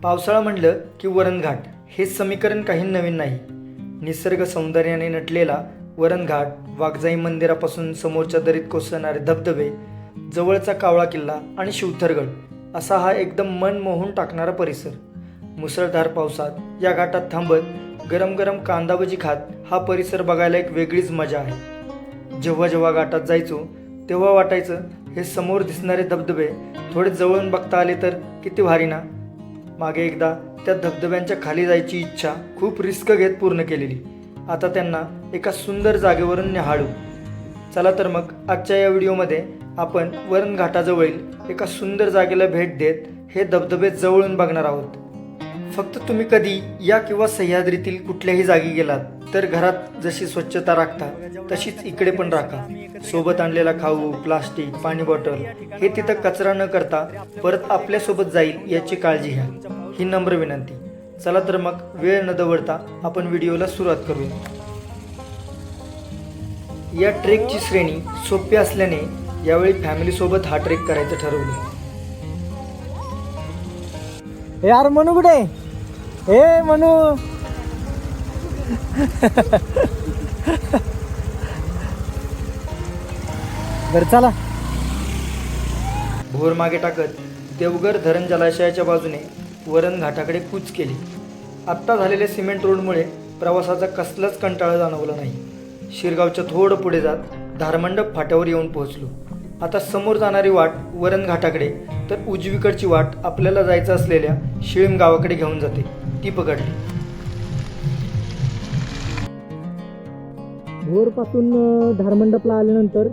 पावसाळा म्हणलं की वरणघाट हे समीकरण काही नवीन नाही. निसर्ग सौंदर्याने नटलेला वरणघाट, वाघजाई मंदिरापासून समोरच्या दरीत कोसळणारे धबधबे, जवळचा कावळा किल्ला आणि शिवथरगड असा हा एकदम मन मोहून टाकणारा परिसर. मुसळधार पावसात या घाटात थांबत गरम गरम कांदाभजी खात हा परिसर बघायला एक वेगळीच मजा आहे. जेव्हा जेव्हा घाटात जायचो तेव्हा वाटायचं हे समोर दिसणारे धबधबे थोडे जवळून बघता आले तर किती भारी ना. मागे एकदा त्या धबधब्यांच्या खाली जायची इच्छा खूप रिस्क घेत पूर्ण केलेली. आता त्यांना एका सुंदर जागेवरून न्याहाळू. चला तर मग आजच्या या व्हिडिओमध्ये आपण वरण घाटाजवळील एका सुंदर जागेला भेट देत हे धबधबे जवळून बघणार आहोत. फक्त तुम्ही कधी या किंवा सह्याद्रीतील कुठल्याही जागी गेलात तर घरात जशी स्वच्छता राखता तशीच इकडे पण राखा. सोबत आणलेला खाऊ, प्लास्टिक, पाणी बॉटल हे तिथं कचरा न करता परत आपल्यासोबत जाईल याची काळजी घ्या, ही नम्र विनंती. चला तर मग वेळ न दवडता आपण व्हिडिओला सुरुवात करूया. या ट्रेकची श्रेणी सोपी असल्याने यावेळी फॅमिलीसोबत हा ट्रेक करायचं ठरवलं. यार मनू कुठे? हे मनू बर चला. भोर मागे टाकत देवघर धरण जलाशयाच्या बाजूने वरण घाटाकडे कूच केली. आत्ता झालेल्या सिमेंट रोडमुळे प्रवासाचा कसलाच कंटाळा जाणवला नाही. शिरगावच्या थोडं पुढे जात धारमंडप फाट्यावर येऊन पोहोचलो. आता समोर जाणारी वाट वरण घाटाकडे तर उजवीकडची वाट आपल्याला जायचं असलेल्या शिळीम गावाकडे घेऊन जाते. ती पकडली. भोरपासून धारमंडपला आल्यानंतर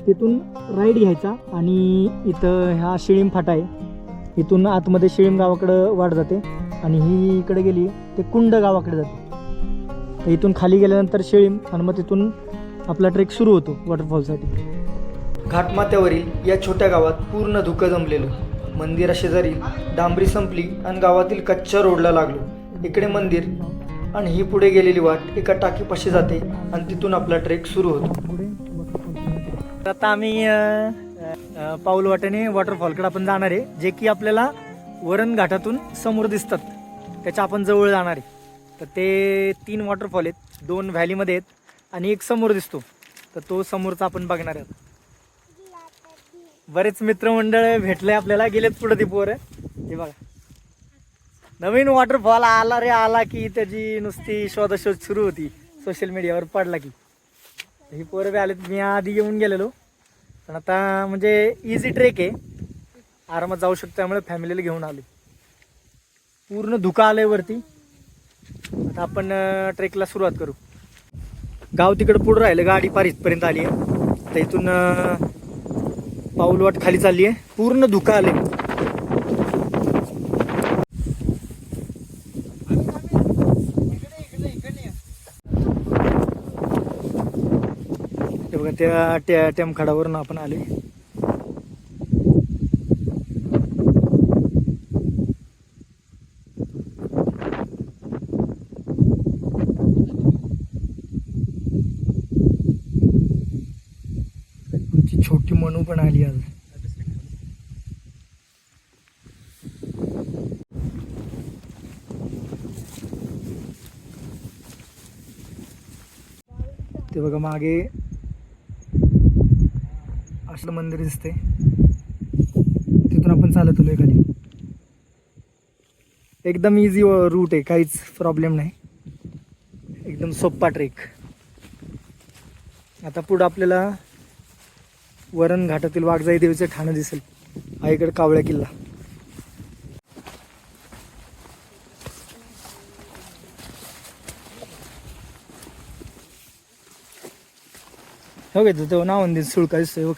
तिथून राईट घ्यायचा आणि इथं ह्या शिळीम फाटा आहे. इथून आतमध्ये शिळीम गावाकडं वाट जाते आणि ही इकडे गेली ते कुंड गावाकडे जाते. तर इथून खाली गेल्यानंतर शिळीम आणि मग तिथून आपला ट्रेक सुरू होतो वॉटरफॉलसाठी. घाटमाथ्यावरील या छोट्या गावात पूर्ण धुकं जमलेलं. मंदिराशेजारी डांबरी संपली आणि गावातील कच्च्या रोडला लागलो. इकडे मंदिर आणि ही पुढे गेलेली वाट एका टाकीपाशी जाते आणि तिथून आपला ट्रेक सुरू होतो. आता आम्ही पाऊल वाटेने वॉटरफॉलकडे आपण जाणार आहे, जे की आपल्याला वरण घाटातून समोर दिसतात. त्याच्या आपण जवळ जाणार आहे. तर ते 3 वॉटरफॉल आहेत, 2 व्हॅलीमध्ये आहेत आणि एक समोर दिसतो. तर तो समोरचा आपण बघणार आहे. बरेच मित्रमंडळ भेटले आपल्याला, गेलेत पुढे ती पोरं. हे बघा, नवीन वॉटरफॉल आला रे आला की त्याची नुसती शोधाशोध सुरू होती सोशल मीडियावर पडला की. ही पोरं बी आलेत. मी आधी येऊन गेलेलो, पण आता म्हणजे इझी ट्रेक आहे, आरामात जाऊ शकतो. त्यामुळे फॅमिलीला घेऊन आलो. पूर्ण धुका आलंय वरती. आता आपण ट्रेकला सुरुवात करू. गाव तिकडं पुढं राहिलं, गाडी पार इथपर्यंत आली आहे. तर इथून पाऊलवाट खाली चालली आहे. पूर्ण धुका आले. हे बघा, त्या टेमखाडावरून आपण आले. छोटी मनू पण आली आज. ते बघा मागे असलं मंदिर दिसते. तिथून आपण चालत आलोय खाली. एकदम इझी रूट आहे, काहीच प्रॉब्लेम नाही. एकदम सोप्पा ट्रेक. आता पुढं आपल्याला वरण घाटातील वाघजाई देवीचे ठाणं दिसेल. आईकडे कावळा किल्ला. हो घेतो तो नाव सुळका दिसतोय बघ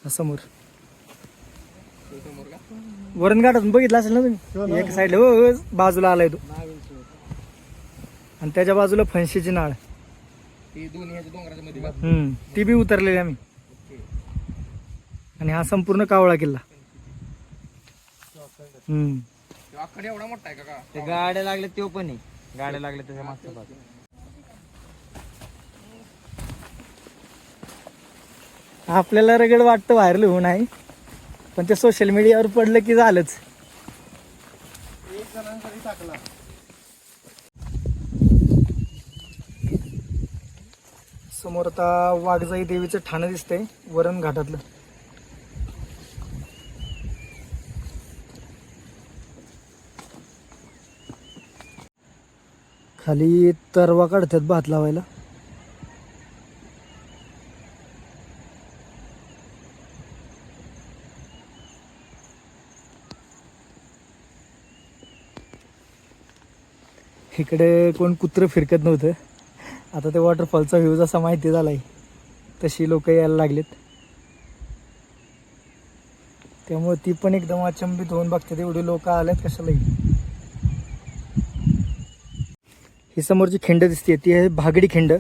समोर. वरण घाटातून बघितलं असेल ना तुम्ही. एक साईडला हो बाजूला आलाय तो, आणि त्याच्या बाजूला फणशीची नाळ. ती बी उतरलेली आम्ही. आणि हा संपूर्ण कावळा किल्ला. एवढा मोठा आहे का? गाड्या लागल्या तो पण आहे. गाड्या लागल्या त्याच्या मागच्या बाजूला. आपल्याला रगड वाटतं व्हायरल होऊ नाही, पण ते सोशल मीडियावर पडलं की झालंच. समोर आता वाघजाई देवीचं ठाणं दिसतंय वरण घाटातलं. खाली तरवा काढतात भात लावायला. इकडे कोण कुत्रं फिरकत नव्हतं. आता ते वॉटरफॉलचा व्ह्यू जसा माहिती झालाय तशी लोक यायला लागलेत. त्यामुळे ती पण एकदम अचंबित होऊन बघतात एवढे लोक आलेत कशाला. ही समोरची खिंड दिसते ती आहे भागडी खिंड.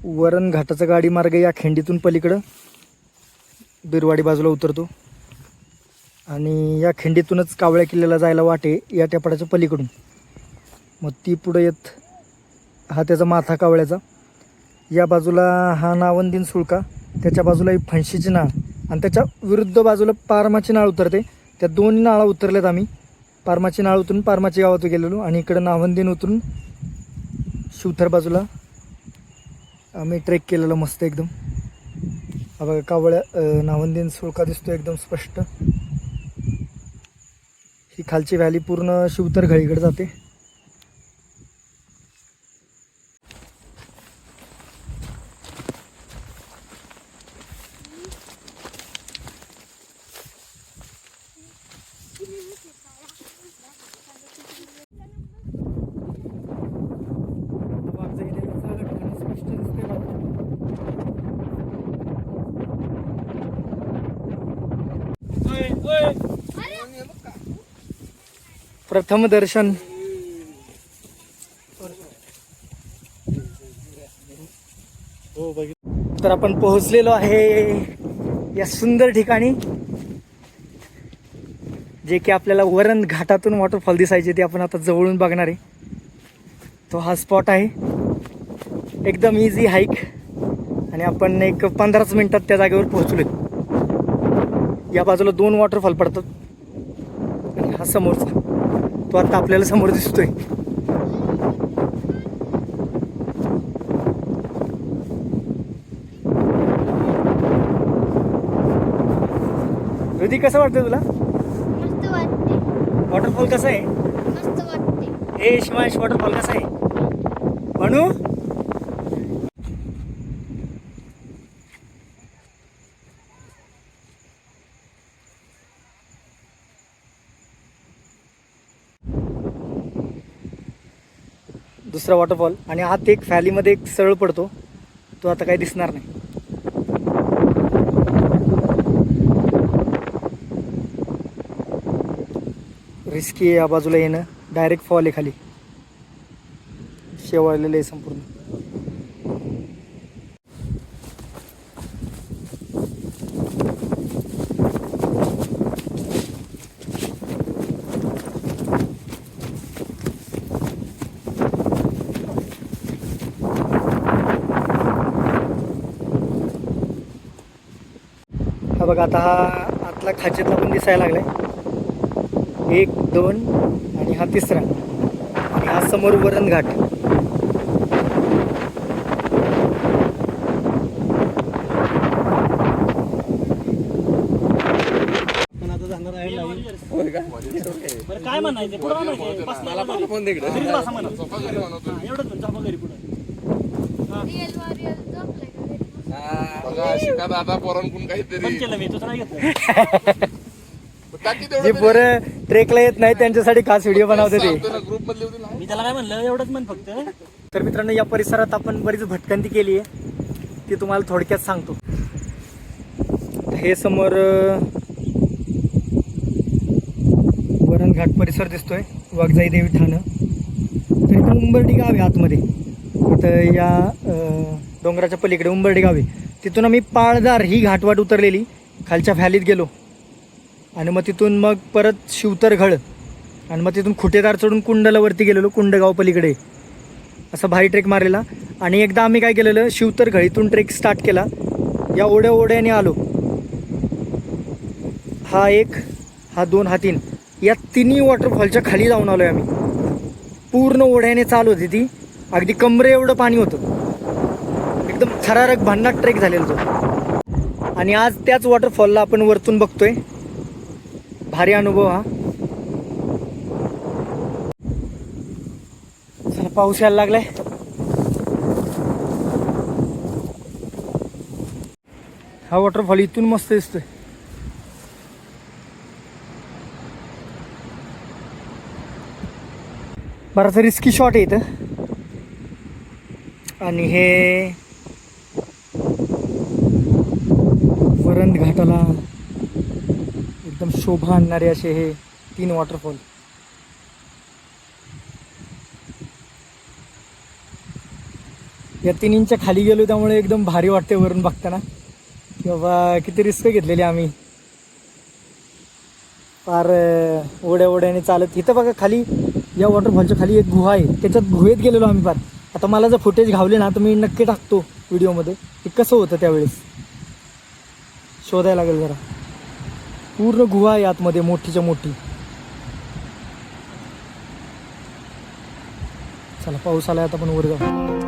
वरण घाटाचा गाडी मार्ग या खिंडीतून पलीकडं बिरवाडी बाजूला उतरतो आणि या खिंडीतूनच कावळ्या किल्ल्याला जायला वाटे या टेपाडाच्या पलीकडून. मग ती पुढे येत हा त्याचा माथा कावळ्याचा. या बाजूला हा नावंदीन सुळका, त्याच्या बाजूला ही फणशीची नाळ आणि त्याच्या विरुद्ध बाजूला पारमाची नाळ उतरते. त्या दोन्ही नाळा उतरल्यात आम्ही. पारमाची नाळ उतरून पारमाची गावात गेलेलो आणि इकडं नावंदीन उतरून शिवथर बाजूला आम्ही ट्रेक केलेलं मस्त एकदम. हा बघा कावळ्या नावंदीन सुळका दिसतो एकदम स्पष्ट. ही खालची व्हॅली पूर्ण शिवथर घळीकडे जाते. प्रथम दर्शन. तर आपण पोहोचलेलो आहे या सुंदर ठिकाणी जे की आपल्याला वरण घाटातून वॉटरफॉल दिसायचे ते आपण आता जवळून बघणार आहे. तो हा स्पॉट आहे. एकदम इझी हाईक आणि आपण एक 15 मिनिटात त्या जागेवर पोहोचलोय. या बाजूला 2 वॉटरफॉल पडतात आणि हा समोरचा तो आता आपल्याला समोर दिसतोय. रुदी कसं वाटतं तुला? मस्त वाटते. वॉटरफॉल कसा आहे? मस्त वाटते. हे शिवांश वॉटरफॉल कसा आहे म्हणू? दुसरा वॉटरफॉल आणि आत एक फॅलीमध्ये एक सरळ पडतो तो आता काही दिसणार नाही. रिस्की आहे या बाजूला येणं. डायरेक्ट फॉल आहे खाली शेवाळलेलं आहे संपूर्ण. हा बघा आता हा आतला खाचेतला पण दिसायला लागलाय. 1, 2 आणि हा तिसरा आणि हा समोर वरण घाट. काय म्हणायचं पुढे रिअल वॉरियर झोपलाय का घरी? बघा शिकायला आता पोरांकडून काहीतरी केलं मी तुझं नाही घेतलं. टाकी जे पोरं ट्रेकला येत नाही त्यांच्यासाठी खास व्हिडिओ बनवते ते. ग्रुप मधली होती ना. मी त्याला काय म्हणलं एवढंच म्हण फक्त. तर मित्रांनो या परिसरात आपण बरीच भटकंती केली आहे ती तुम्हाला थोडक्यात सांगतो. हे समोर वरण घाट परिसर दिसतोय वाघजाई देवी ठाणं. तर इथं उंबर्डी गाव आहे आतमध्ये. इथं या डोंगराच्या पलीकडे उंबर्डी गाव आहे. तिथून आम्ही पाळदार ही घाटवाट उतरलेली खालच्या व्हॅलीत गेलो आणि मग तिथून मग परत शिवतर घळ आणि मग तिथून खुटेदार चढून कुंडलावरती गेलेलो. कुंडगाव पलीकडे असा भारी ट्रेक मारलेला. आणि एकदा आम्ही काय केलेलं शिवतर घळीतून ट्रेक स्टार्ट केला. या ओढ्याने आलो. हा 1, हा 2, हा 3 या तिन्ही वॉटरफॉलच्या खाली जाऊन आलोय आम्ही. पूर्ण ओढ्याने चालू होती ती, अगदी कमरे एवढं पाणी होतं. एकदम थरारक भन्नाट ट्रेक झालेला तो. आणि आज त्याच वॉटरफॉलला आपण वरतून बघतोय. भारी अनुभव हा. चला पाऊस यायला लागलाय. हा वॉटरफॉल इथून मस्त दिसतोय. बराचसा रिस्की शॉट आहे इथं. आणि हे वरंध घाटाला एकदम शोभा आणणारे असे हे 3 वॉटरफॉल. या तिन्हींच्या खाली गेलो त्यामुळे एकदम भारी वाटते वरून बघताना की बाबा किती रिस्क घेतलेली आम्ही. फार ओढ्याने चालत. इथं बघा खाली या वॉटरफॉलच्या खाली एक गुहा आहे, त्याच्यात गुहेत गेलेलो आम्ही फार. आता मला जर फुटेज घावले ना तर मी नक्की टाकतो व्हिडिओमध्ये की कसं होतं त्यावेळेस. शोधायला लागेल जरा. पूर्ण गुहा आहे आतमध्ये मोठीच्या मोठी. चला पाऊस आलाय आता पण वर जाऊ.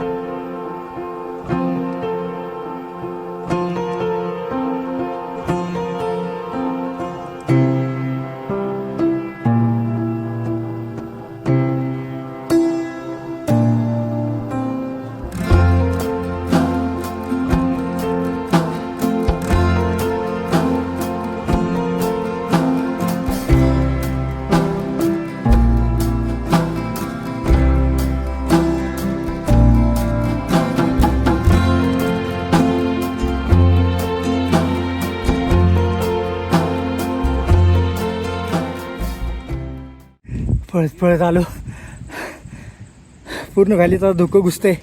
पळत पळत आलो. पूर्ण व्हॅलीचा धुकं घुसतंय.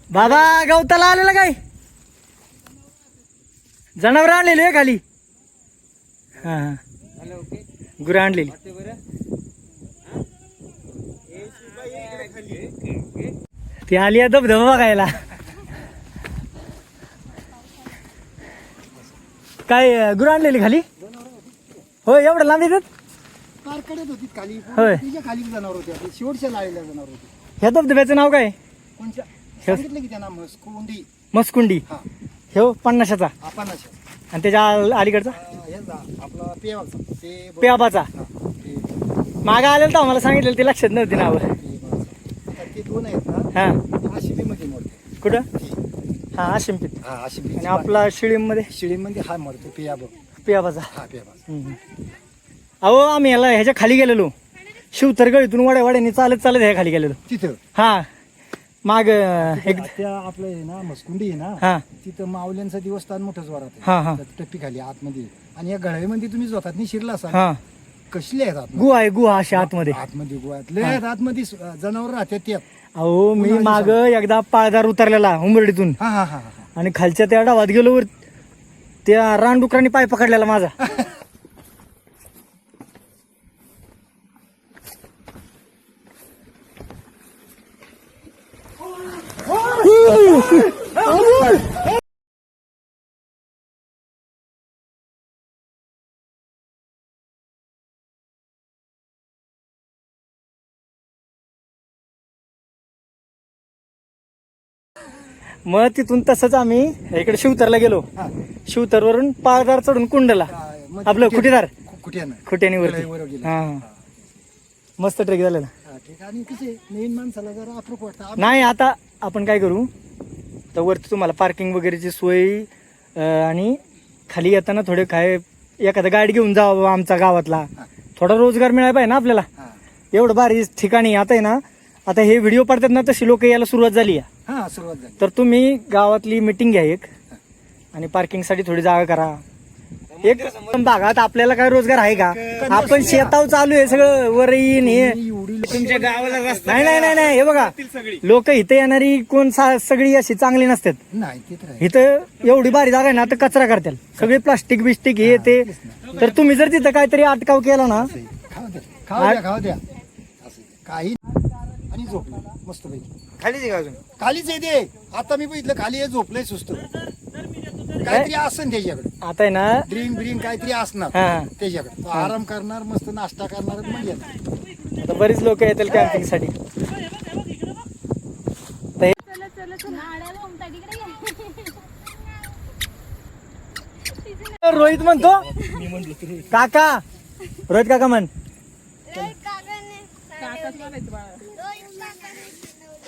बाबा गवताला आलेला काय जनावर आणलेली आहे खाली. हा गुरं आणलेली. ती आली आहे धबधबा बघायला. काय गुरं आणलेली खाली. होय एवढं लांब येतात. कडत होती खाली. होय तिच्या खाली जनावर होते. आपली शेवटच्या लाईला जनावर होते. ह्या धबधब्याचं नाव काय. कोणच्या सांगितलं की त्यांना मस्कुंडी. मस्कुंडी. हा हो 50चा. आपण आणि त्याच्या अलीकडचा आपला पेवाचा ते पेआबाचा. हा, ते मागं आलेलं तर आम्हाला सांगितलेलं ते लक्षात नव्हती नावं. आता ते 2 आहेत ना. हा ते आशिबी मध्ये मोडते. कुठं. हा आशिंपीत. हा आशिबी. आणि आपला शिळीमध्ये शिळीमध्ये हा मोडतो पेयाब. पेआबाचा. हा पेयाबा. अहो आम्ही ह्याच्या खाली गेलेलो शिवतरगळीतून वाड्यावाड्याने चालत चालत ह्या खाली गेलेलो. तिथं हा माग एक त्या आपलं आहे ना मस्कुंडी आहे ना हा तिथं माऊल्यांचं देवस्थान मोठं जोरात हा हा टप्पी खाली आतमध्ये आणि या गळ्यामध्ये तुम्ही जोतात नाही शिरला असा हा कसले आहेत आतमध्ये गुहा आहे गुहा अशा आतमध्ये. आतमध्ये गोव्यात लय आहेत आतमध्ये जनावर राहतात त्यात. अहो मी माग एकदा पाळदार उतरलेला उंबरडीतून हा हा हा हा आणि खालच्या त्या डावात गेलो वर त्या रानडुकरांनी पाय पकडलेला माझा. मग तिथून तसंच आम्ही इकडे शिवतरला गेलो. शिवतरवरून पाळदार चढून कुंडला मग आपलं खुटीदार कुठ्यानं खुट्यानी वर वरती. गेलं. हा मस्त ट्रेक झालेला. हा, ठीक आहे. आणि कसे नवीन माणसाला जरा अप्रूप वाटतं नाही आता आपण काय करू तर वरती तुम्हाला पार्किंग वगैरेची सोय आणि खाली येताना थोडे काय एखादा गाडी घेऊन जावं आमचा गावातला थोडा रोजगार मिळाला पाहिजे ना आपल्याला. हा एवढं भारी ठिकाणी आता आहे ना आता हे व्हिडिओ पडतात ना तशी लोक यायला सुरुवात झाली आहे. हा सुरुवात झाली. तर तुम्ही गावातली मिटिंग घ्या एक आणि पार्किंगसाठी थोडी जागा करा. एक भागात आपल्याला काय रोजगार आहे का? आपण शेतावर चालू आहे सगळं वर येईन हे तुमच्या गावाला रस्ता नाही नाही नाही नाही हे बघा लोक इथं येणारी कोण सगळी अशी चांगली नसतात. नाही ते तर आहे. इथं एवढी भारी जागा आहे ना तर कचरा करतात सगळे प्लास्टिक बिस्टिक हे ते. तर तुम्ही जर तिथं काहीतरी अटकाव केला ना खाऊ द्या खाऊ द्या असं काही आणि झोपलं मस्त पैकी खालीच आहे का अजून? खालीच आहे ते. आता मी बघितलं खाली हे झोपलंय सुस्त काहीतरी असन त्याच्याकडे आता आहे ना ड्रिंक ब्रिंक काहीतरी असणार हा त्याच्याकडे तो आराम करणार मस्त नाश्ता करणार म्हणजे आता बरीच लोक येतील कॅम्पिंग साठी. रोहित म्हणतो काका रोहित काका म्हण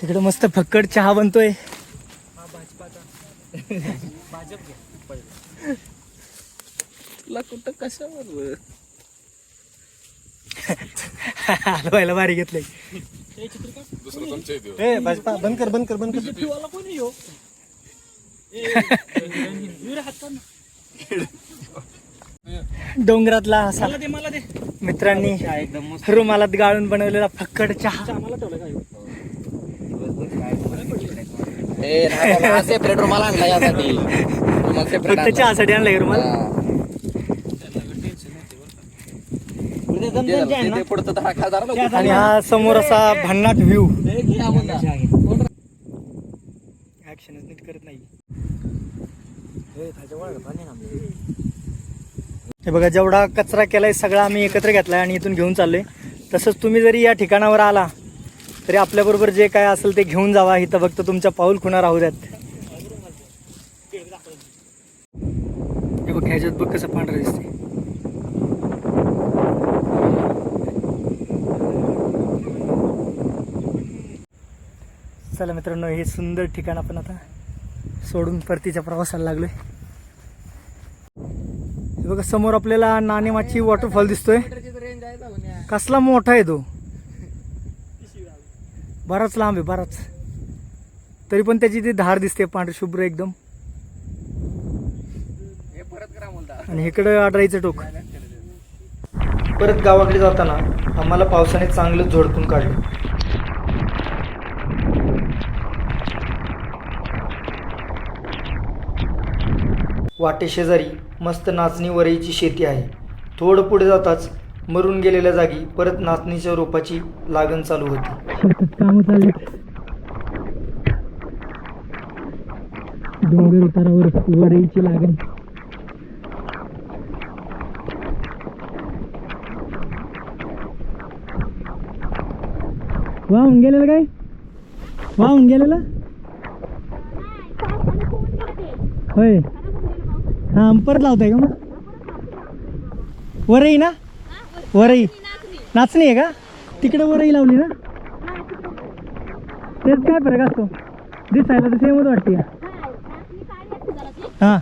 इकडे मस्त फक्कड चहा बनतोय. कुठं कशावर हलवायला भारी घेतलंय. ए भाजपा बंद कर बंद कर बंद कर. डोंगरातला असा मित्रांनी रुमालात गाळून बनवलेला फक्कड चहा. सेपरेट रुमाल आणला यासाठी फक्त चहासाठी आणलाय रुमाल. पुढचं 10,000 आणि हा समोर असा भन्नाट व्ह्यू. ऍक्शनच नीट करत नाही. हे बघा जेवढा कचरा केलाय सगळा आम्ही एकत्र घेतलाय आणि इथून घेऊन चाललोय. तसंच तुम्ही जरी या ठिकाणावर आला तरी आपल्याबरोबर जे काय असेल ते घेऊन जावा. इथं फक्त तुमच्या पाऊल खुणा राहू द्यात. हे बघ ह्याच्यात बघ कसं पांढरं दिसते. चला मित्रांनो हे सुंदर ठिकाण आपण आता सोडून परतीच्या प्रवासाला लागलोय. हे बघा समोर आपल्याला नाणेमाची वॉटरफॉल दिसतोय. कसला मोठा आहे तो. बराच लांब आहे बराच. तरी पण त्याची ती धार दिसते पांढरी शुभ्र एकदम. आणि इकडे आडराईचं टोक. परत गावाकडे जाताना आम्हाला पावसाने चांगलं झोडपून काढलं. वाटेशेजारी मस्त नाचणी वरईची शेती आहे. थोडं पुढे जाताच मरून गेलेल्या जागी परत नाचणीच्या रोपाची लागण चालू होती. काम चालले डोंगर उतारावर वरईची लागण. वाहून गेलेलं काय वाहून गेलेलं होय. हा परत लावताय का मग वरई ना वरई नाचणी आहे का तिकडे वरई लावली ना. तेच काय फरक असतो दिसायला तर सेमच वाटते. हा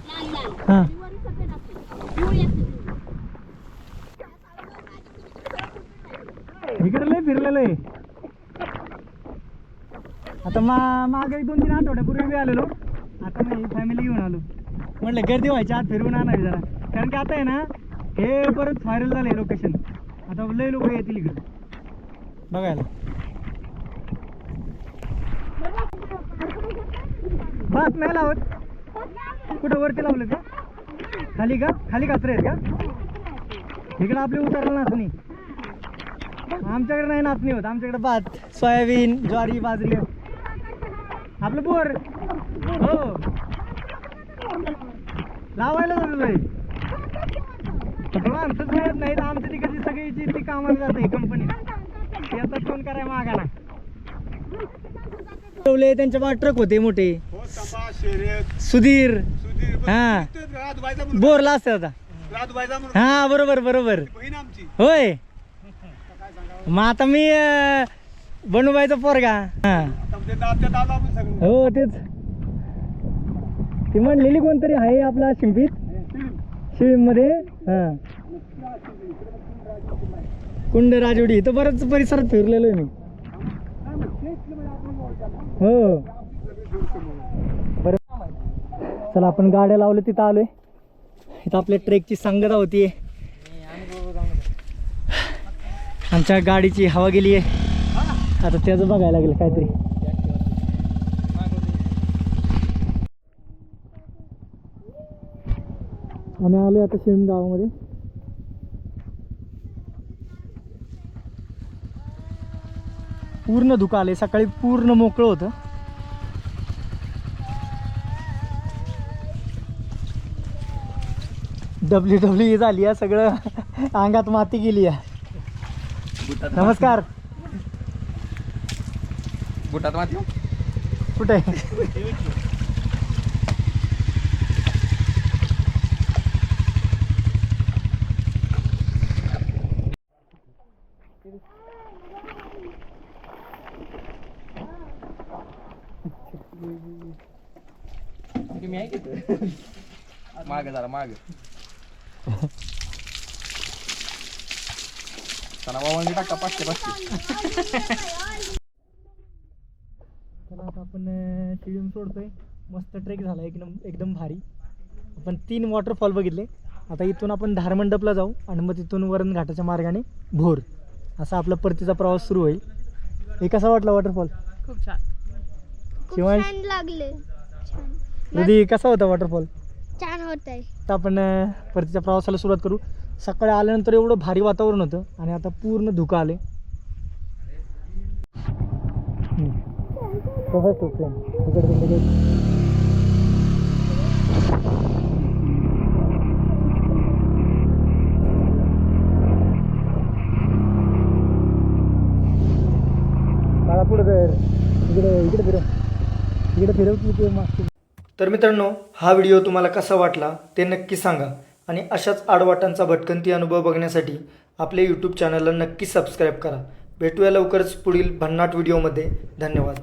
हा इकडे लय उतरलेलो आहे. आता मागे 2-3 आठवड्यापूर्वी मी आलेलो. आता मी फॅमिली घेऊन आलो. म्हटलं गर्दी व्हायची आत फिरवून आणावी जरा, कारण की आता आहे ना हे परत व्हायरल झालं आहे लोकेशन. आता लय लोक येतील इकडं बघायला. भात नाही लावत. कुठं वरती लावलं का? खाली का? खाली कचरे आहेत का? इकडं आपली उतरलं नाचणी. आमच्याकडे नाही नाचणी होत. आमच्याकडे भात, सोयाबीन, ज्वारी, बाजरी आपलं बोर. हो लावायला झालेलं आहे. माणसंच मिळत नाहीत. आमच्या तिकडची सगळीची ती कामाला जाते कंपनी. ते आता फोन करायला मागा ना. त्यांच्या बा ट्रक होते मोठे. सुधीर हा बोरला असते आता. हा बरोबर बरोबर होय. मग आता मी बनूबाईचा पोरगा. हा हो तेच. ती म्हणलेली कोणतरी आहे आपला शिंपीत मध्ये. हा कुंड राजवडी तर बरंच परिसरात फिरलेलो आहे मी. हो बरं चला आपण गाड्या लावल्या तिथं आलोय. इथं आपल्या ट्रेकची सांगता होती. आमच्या गाडीची हवा गेली आहे. आता त्याचं बघायला लागेल काहीतरी. आम्ही आलोय आता शिम गावामध्ये. पूर्ण धुकं आले. सकाळी पूर्ण मोकळं होतं. WWE झाली आहे. सगळं अंगात माती गेली आहे. नमस्कार. बुटात माती कुठे? माग जरा माग. चला बाबा टाका 500. चला आता आपण शिडून सोडतोय. मस्त ट्रेक झाला एकदम भारी. आपण 3 वॉटरफॉल बघितले. आता इथून आपण धारमंडपला जाऊ आणि मग तिथून वरण घाटाच्या मार्गाने भोर असा आपला परतीचा प्रवास सुरू होईल. हे कसा वाटला वॉटरफॉल? खूप छान. खूप शिवांश? छान लागले. छान रुदी कसा होता वॉटरफॉल? छान होत आहे. आता आपण परतीच्या प्रवासाला सुरुवात करू. सकाळी आल्यानंतर एवढं भारी वातावरण होतं आणि आता पूर्ण धुकं आले. पुढे इकडे फिरव की मागचे. तर मित्रांनो, हा व्हिडिओ तुम्हाला कसा वाटला ते नक्की सांगा. आणि अशाच आडवाटांचा भटकंती अनुभव बघण्यासाठी आपल्या यूट्यूब चॅनलला नक्की सबस्क्राईब करा. भेटूया लवकरच पुढील भन्नाट व्हिडिओमध्ये. धन्यवाद.